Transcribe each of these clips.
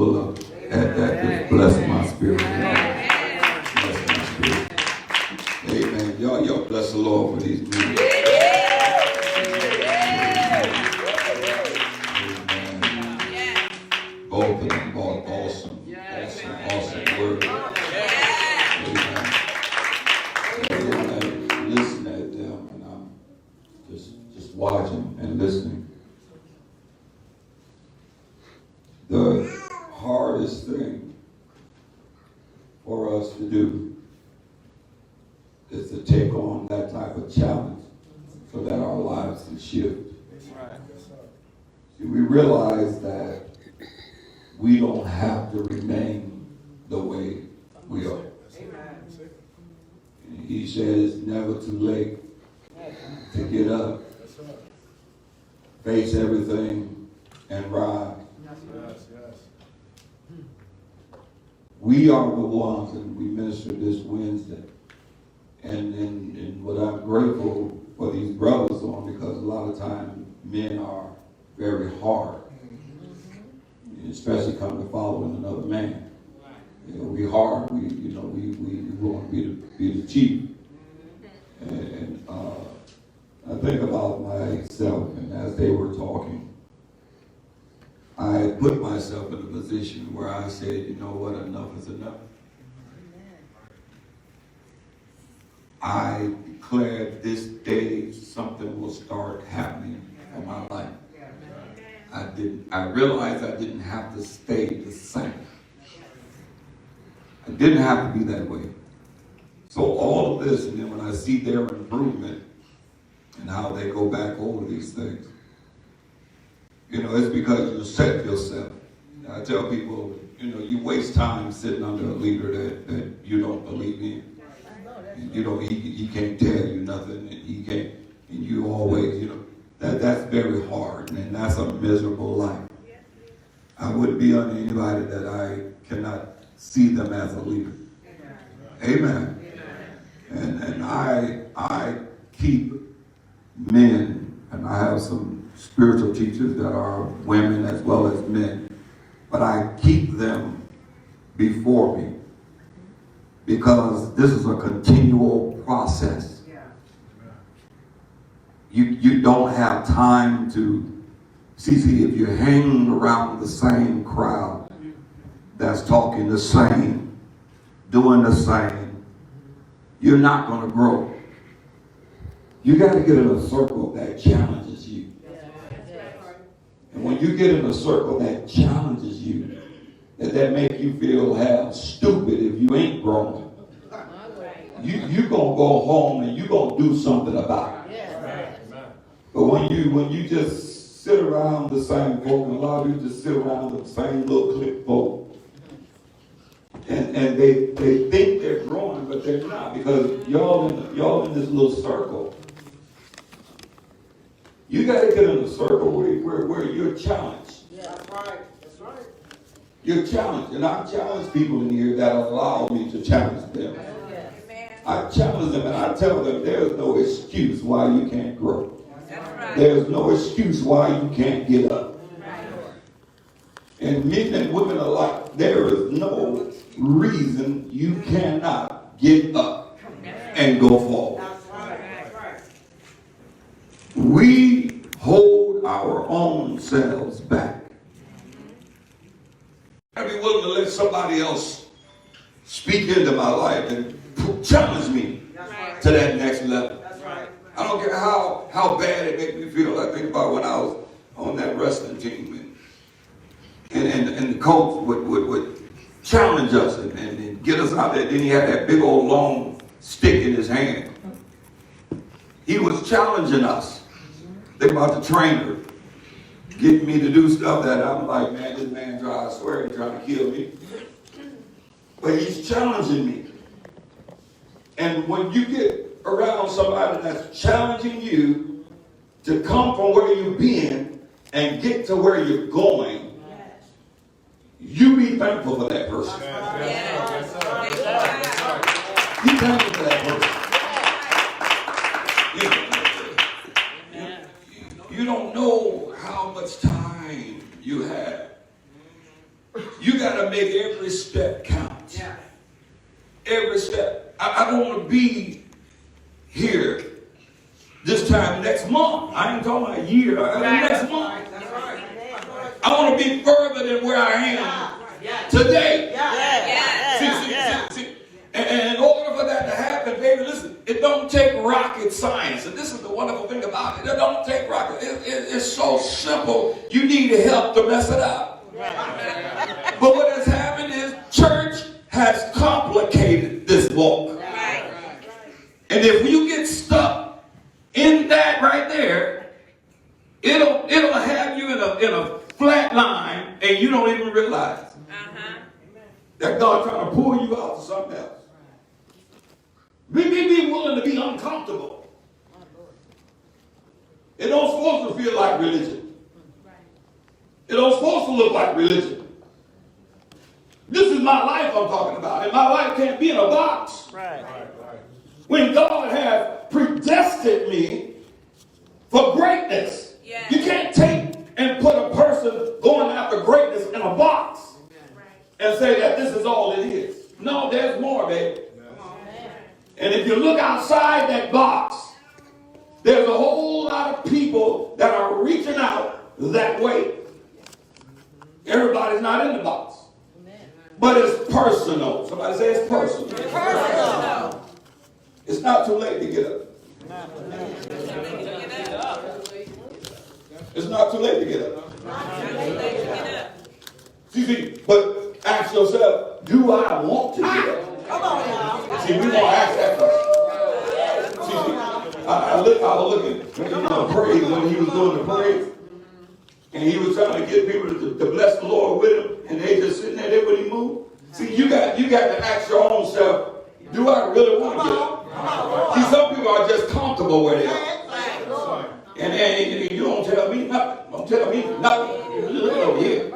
pull up. That just bless my spirit. Bless my spirit. Amen. Y'all bless the Lord for these people. Both of them bought awesome word. Amen. I listen at them, and I'm just watching and listening. The hardest thing for us to do is to take on that type of challenge so that our lives can shift. See, we realize that we don't have to remain the way we are. And he said it's never too late to get up, face everything, and rise. We are the ones, and we ministered this Wednesday. And what I'm grateful for these brothers on, because a lot of times men are very hard, especially come to following another man. We hard. We want to be the chief. And I think about myself, and as they were talking, I put myself in a position where I said, you know what, enough is enough. I declared this day something will start happening in my life. I realized I didn't have to stay the same. I didn't have to be that way. So all of this, and then when I see their improvement and how they go back over these things, it's because you set yourself. I tell people, you waste time sitting under a leader that you don't believe in. And, he can't tell you nothing, and he can't, and you always, that's very hard, and that's a miserable life. I wouldn't be under anybody that I cannot see them as a leader. Amen. And I keep men, and I have some spiritual teachers that are women as well as men, but I keep them before me because this is a continual process. You don't have time to see if you're hanging around the same crowd that's talking the same, doing the same, you're not going to grow. You got to get in a circle that challenges you. And when you get in a circle that challenges you, that make you feel half stupid if you ain't growing, you're going to go home and you're going to do something about it. But when you just sit around the same folk, and a lot of you just sit around the same little clique folk, and they think they're growing, but they're not, because y'all in this little circle. You got to get in a circle where you're challenged. That's right. That's right. You're challenged, and I challenge people in here that allow me to challenge them. I challenge them, and I tell them there's no excuse why you can't grow. There's no excuse why you can't get up. And men and women alike, there is no reason you cannot get up and go forward. We hold our own selves back. I'd be willing to let somebody else speak into my life and challenge me to that next level. I don't care how bad it makes me feel. I think about when I was on that wrestling team, and the coach would challenge us and get us out there. Then he had that big old long stick in his hand. He was challenging us. Think about the trainer getting me to do stuff that I'm like, man, this man I swear he's trying to kill me. But he's challenging me. And when you get around somebody that's challenging you to come from where you've been and get to where you're going, you be thankful for that person. Be thankful for that person. You don't know how much time you have You got to make every step count. Yeah. Every step. I don't want to be here this time next month. I ain't talking about a year. Next month. I want to be further than where I am today. See, and in order for that to happen, baby, listen, it don't take rocket science. And this is the wonderful thing about it. It don't take rocket. It's so simple. You need help to mess it up. But what has happened is church has complicated this walk. And if you get stuck in that right there, it'll have you in a flat line and you don't even realize that God's trying to pull you out to something else. Be willing to be uncomfortable. It don't supposed to feel like religion. It don't supposed to look like religion. This is my life I'm talking about. And my life can't be in a box. When God has predestined me for greatness. You can't take and put a person going after greatness in a box and say that this is all it is. No, there's more, baby. And if you look outside that box, there's a whole lot of people that are reaching out that way. Everybody's not in the box. But it's personal. Somebody say it's personal. It's personal. It's not too late to get up. It's not too late to get up. See, but ask yourself, do I want to get up? Come on now. See, we won't ask that question. See, I was looking when he was doing the praise, and he was trying to get people to bless the Lord with him, and they just sitting there, they wouldn't move. See, you got to ask your own self, do I really want to get up? See, some people are just comfortable where they are. And you don't tell me nothing. Don't tell me nothing. Look over here.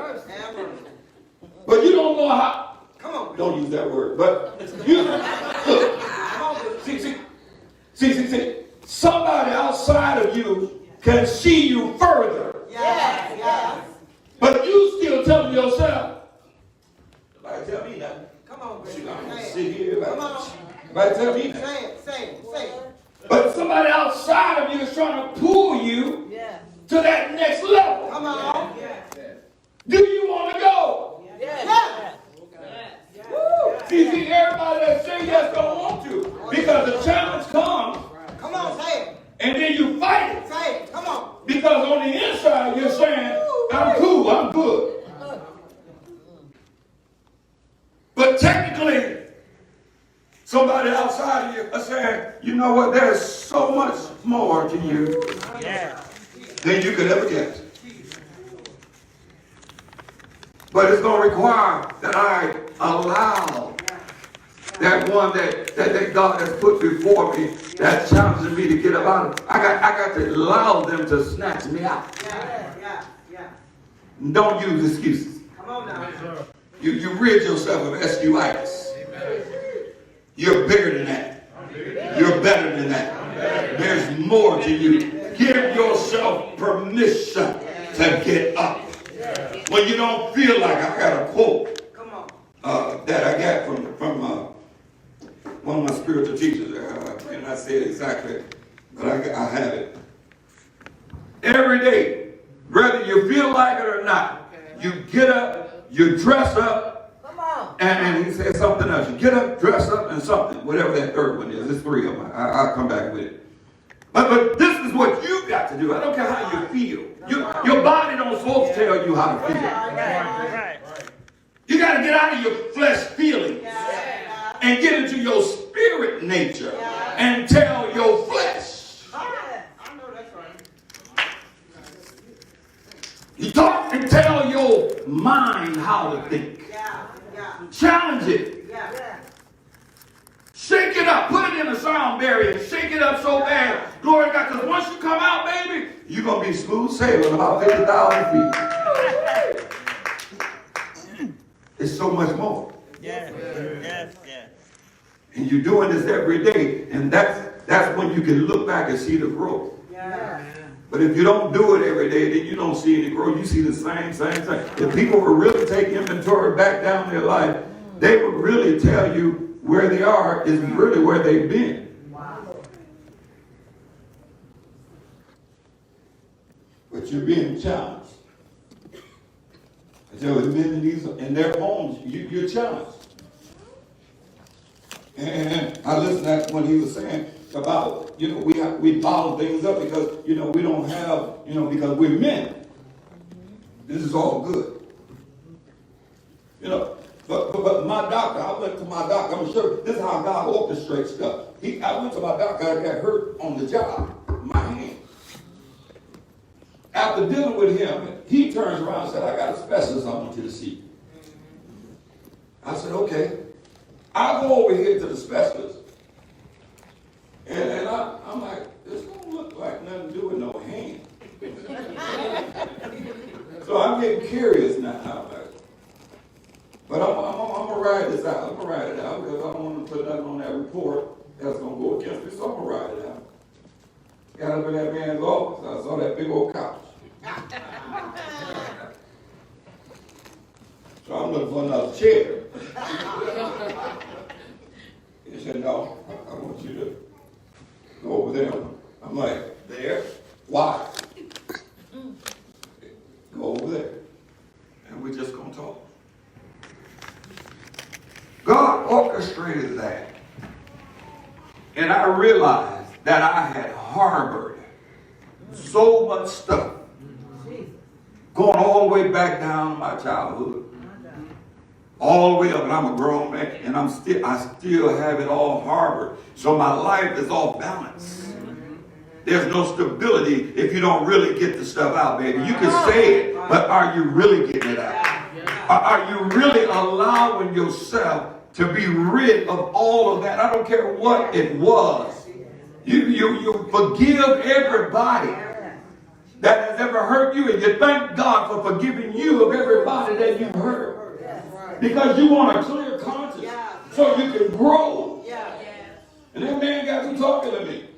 But you don't know how. Come on. Don't use that word. But you look. See. Somebody outside of you can see you further. Yes. But you still telling yourself, nobody tell me nothing. Come on, baby. I'm going to sit here. Nobody tell me nothing. Say it. But somebody outside of you is trying to pull you to that next level. Come on. Do you want to go? Yeah. See, everybody that say yes don't want to. Because the challenge comes. Come on, say it. And then you fight it. Say it. Come on. Because on the inside you're saying, I'm cool, I'm good. But technically, somebody outside of you is saying, you know what, there's so much more to you than you could ever guess. But it's going to require that I allow that one that God has put before me that challenges me to get up out of. I got to allow them to snatch me out. Don't use excuses. Come on now. You rid yourself of SQIs. You're bigger than that. You're better than that. There's more to you. Give yourself permission to get up. When you don't feel like, I got a quote that I got from one of my spiritual teachers. And I say it exactly, but I have it. Every day, whether you feel like it or not, you get up, you dress up, and he said something else. You get up, dress up, and something, whatever that third one is. There's three of them. I'll come back with it. But this is what you got to do. I don't care how you feel. Your body don't supposed to tell you how to feel. You got to get out of your flesh feelings and get into your spirit nature and tell your flesh. I know that's right. You talk and tell your mind how to think. Challenge it. Shake it up. Put it in a sound barrier. Shake it up so bad. Glory to God. Because once you come out, baby, you're going to be smooth sailing about 50,000 feet. It's so much more. Yes. And you're doing this every day. And that's when you can look back and see the growth. But if you don't do it every day, then you don't see any growth. You see the same thing. If people would really take inventory back down their life, they would really tell you where they are is really where they've been. But you're being challenged. I tell you, men in their homes, you're challenged. And I listened to that when he was saying about, we bottle things up because, we don't have, because we're men. This is all good. But my doctor, I went to my doctor. I'm sure this is how God orchestrates stuff. I went to my doctor, I got hurt on the job, my hand. After dealing with him, he turns around and said, I got a specialist I want you to see. I said, okay. I go over here to the specialist. And I'm like, this don't look like nothing to do with no hand. So I'm getting curious now. But I'm going to ride this out. I'm going to ride it out because I don't want to put nothing on that report that's going to go against me. So I'm going to ride it out. Got up in that man's office. I saw that big old couch. So I'm looking for another chair. He said, no, I want you to go over there. I'm like, there? Why? Go over there. And we're just going to talk. God orchestrated that. And I realized that I had harbored so much stuff going all the way back down to my childhood. All the way up, and I'm a grown man, and I still have it all harbored. So my life is off balance. There's no stability if you don't really get the stuff out, baby. You can say it, but are you really getting it out? Are you really allowing yourself to be rid of all of that? I don't care what it was. You forgive everybody that has ever hurt you, and you thank God for forgiving you of everybody that you've hurt. Because you want a clear conscience so you can grow. And that man got to talking to me.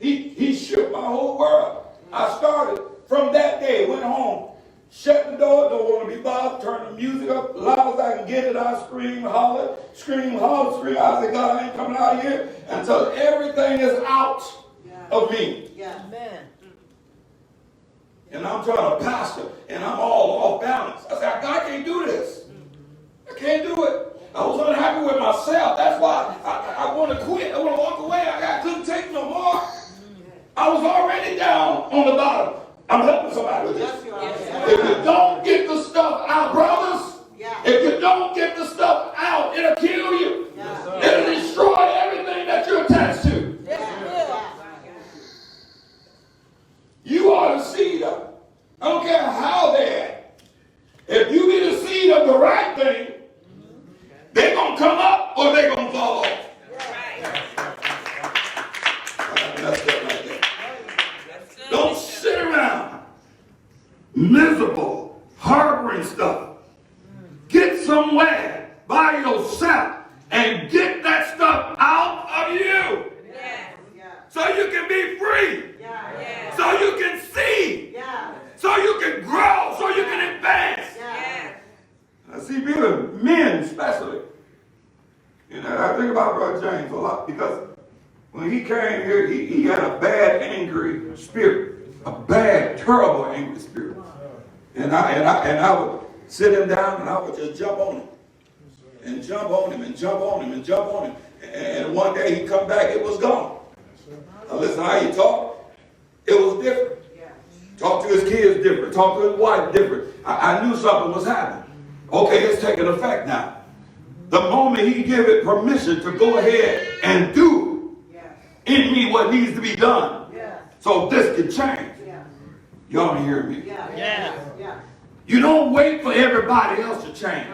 He shook my whole world. I started from that day, went home, shut the door, don't want to be bothered, turn the music up as loud as I can get it. I scream, holler, scream. I say, God, I ain't coming out of here until everything is out of me. Amen. And I'm trying to pastor, and I'm all off balance. I said, God, I can't do this. I can't do it. I was unhappy with myself. That's why I want to quit. I want to walk away. I couldn't take no more. I was already down on the bottom. I'm helping somebody with this. If you don't get the stuff out, brothers, if you don't get the stuff out, it'll kill you. It'll destroy everything that you're attached to. You are the seed of it. I don't care how they're at. If you be the seed of the right thing, they're going to come up or they're going to fall off. That's that right there. Don't sit around miserable, harboring stuff. Get somewhere by yourself and get that stuff out of you. So you can be free. So you can see. So you can grow. So you can advance. I see men especially. I think about Brother James a lot because when he came here, he had a bad, angry spirit, a bad, terrible, angry spirit. And I would sit him down and I would just jump on him and jump on him and jump on him and jump on him. And one day he'd come back, it was gone. Now listen, how he talked, it was different. Talk to his kids different. Talk to his wife different. I knew something was happening. Okay, it's taking effect now. The moment he give it permission to go ahead and do in me what needs to be done so this can change. Y'all hear me? You don't wait for everybody else to change.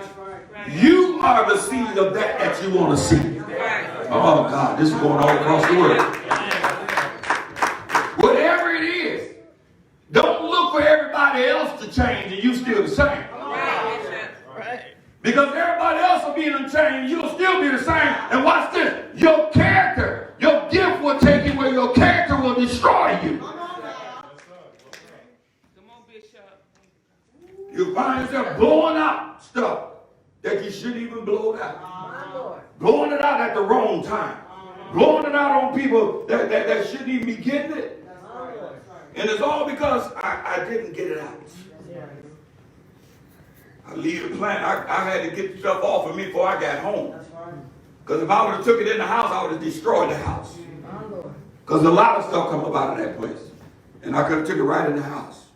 You are the seed of that you want to see. Oh God, this is going all across the world. Whatever it is, don't look for everybody else to change and you still the same. Because everybody else will be in the change, you'll still be the same. And watch this, your character, your gift will take you where your character will destroy you. find yourself blowing out stuff that you shouldn't even blow it out. Blowing it out at the wrong time. Blowing it out on people that shouldn't even be getting it. And it's all because I didn't get it out. I leave the plant. I had to get stuff off of me before I got home. Because if I would have took it in the house, I would have destroyed the house. Because a lot of stuff come up out of that place. And I could have took it right in the house.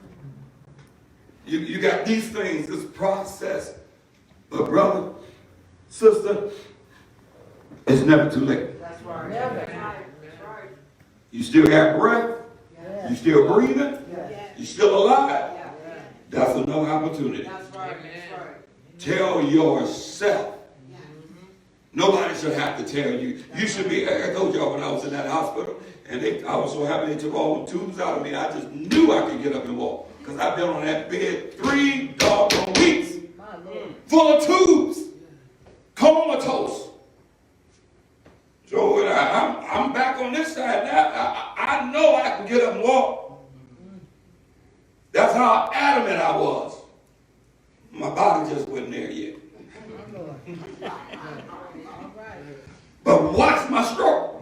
You got these things, this process. But brother, sister, it's never too late. That's right. That's right. You still got breath. Yeah. You still breathing. Yeah. You still alive. Yeah. That's another opportunity. That's right. That's right. Tell yourself. Nobody should have to tell you. You should be. I told y'all when I was in that hospital, and I was so happy they took all the tubes out of me. I just knew I could get up and walk. Because I've been on that bed 3 doggone weeks. Full of tubes. Comatose. So I'm back on this side now. I know I can get up and walk. That's how adamant I was. My body just wasn't there yet. But watch my stroke.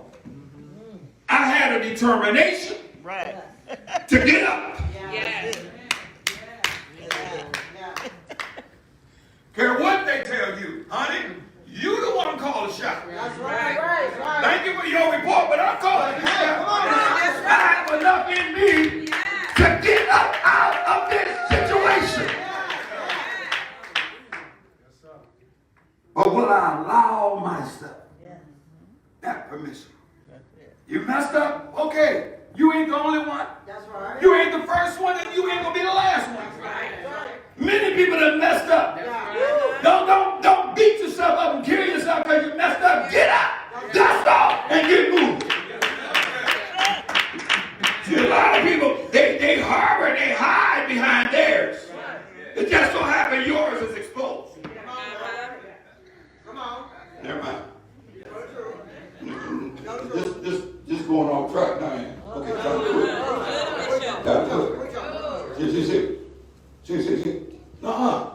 I had a determination to get up. Care what they tell you, honey, you the one call the shot. That's right. Thank you for your report, but I'm calling the shot. I have enough in me to get up out of this situation. But will I allow myself that permission? You messed up? Okay. You ain't the only one. That's right. You ain't the first one, and you ain't gonna be the last one. Many people have messed up. Don't beat yourself up and kill yourself because you messed up. Get up, dust off, and get moving. See, a lot of people, they harbor, they hide behind theirs. It just so happens yours is exposed. Come on. Never mind. Just going off track now. Okay, See.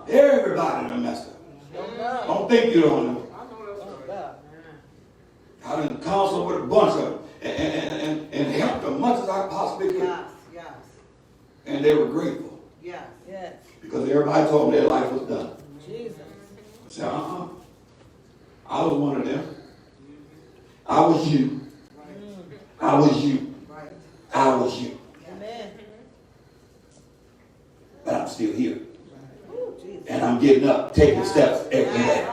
Everybody done messed up. Don't think you don't know. I done counseled with a bunch of them and helped them much as I possibly could. Yes. And they were grateful. Yes. Because everybody told them their life was done. Jesus. I said, I was one of them. I was you. I was you. I was you. Amen. But I'm still here. And I'm getting up, taking steps every day.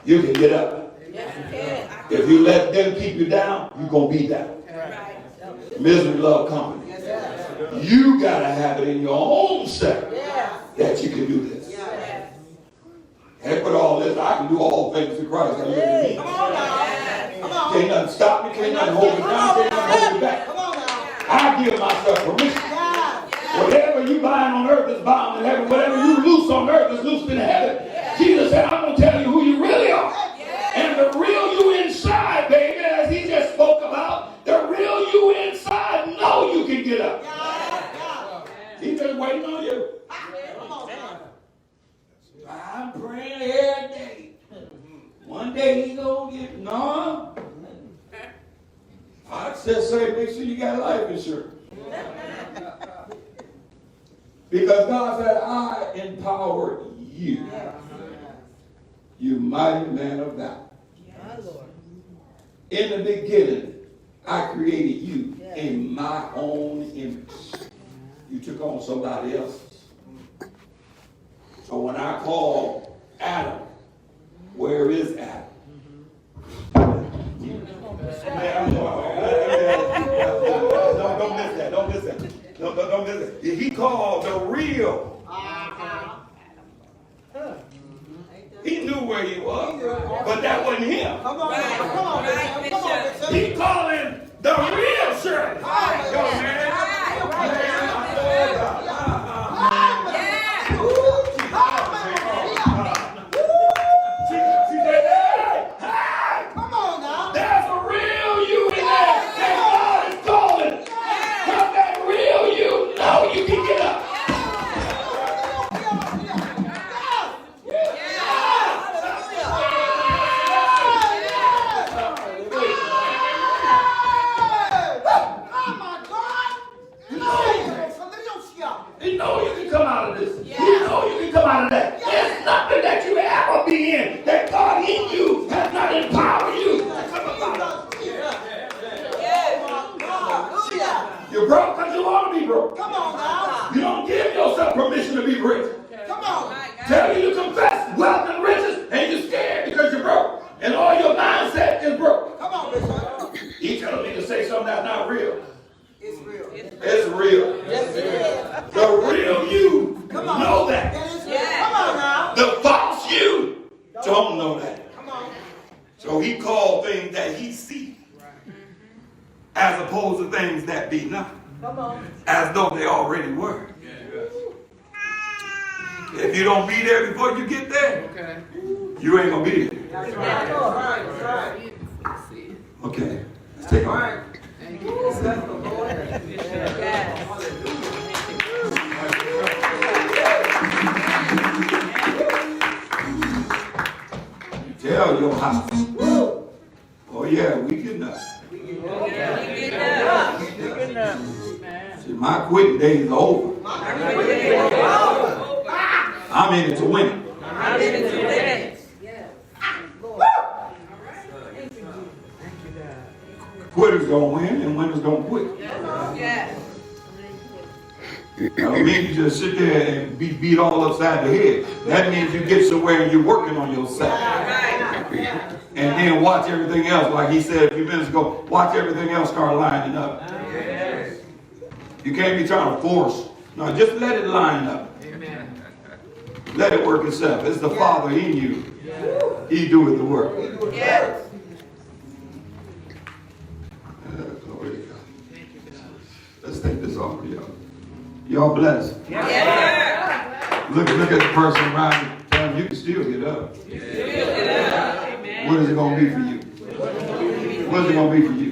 You can get up. Yes, you can. If you let them keep you down, you're going to be down. Misery love company. You got to have it in your own self that you can do this. Heck with all this, I can do all things through Christ. That lives in me. Come on now. Come on. Can't nothing stop me, can't nothing hold me down, can't nothing hold me back. Come on now. I give myself permission. Whatever you bind on earth is bound in heaven. Whatever you loose on earth is loosed in heaven. Jesus said, I'm going to tell you who you really are. And the real you inside, baby, as he just spoke about, the real you inside know you can get up. He's just waiting on you. I'm praying every day. One day he's going to get, no. I just say, make sure you got life insurance. Because God said, I empower you. You mighty man of valor. In the beginning, I created you in my own image. You took on somebody else's. So when I call Adam, where is Adam? Don't miss that. Don't miss that. Don't miss it. He called the real. He knew where he was, but that wasn't him. Come on. He calling the real Shirley. Yo, man. you confess wealth and riches and you're scared because you're broke. And all your mindset is broke. Come on, Bishop. He telling me to say something that's not real. It's real. It's real. Yes, it is. The real you Come on. know that. That is real. Come on now. The false you don't know that. Come on. So he called things that he see as opposed to things that be not. Come on. As though they already were. If you don't be there before you get there, you ain't going to be there. That's right. That's right. Okay. Let's take on. Tell your house. Oh yeah, we getting up. See, my quitting days are over. I'm in it to win it. Quitters gonna win and winners gonna quit. That don't mean you just sit there and be beat all upside the head. That means you get somewhere and you're working on yourself. And then watch everything else, like he said a few minutes ago, watch everything else start lining up. You can't be trying to force. No, just let it line up. Let it work itself. It's the Father in you. He doeth the work. Glory to God. Let's take this off, y'all. Y'all blessed. Look at the person around you. Tell them you can still get up. What is it going to be for you? What is it going to be for you?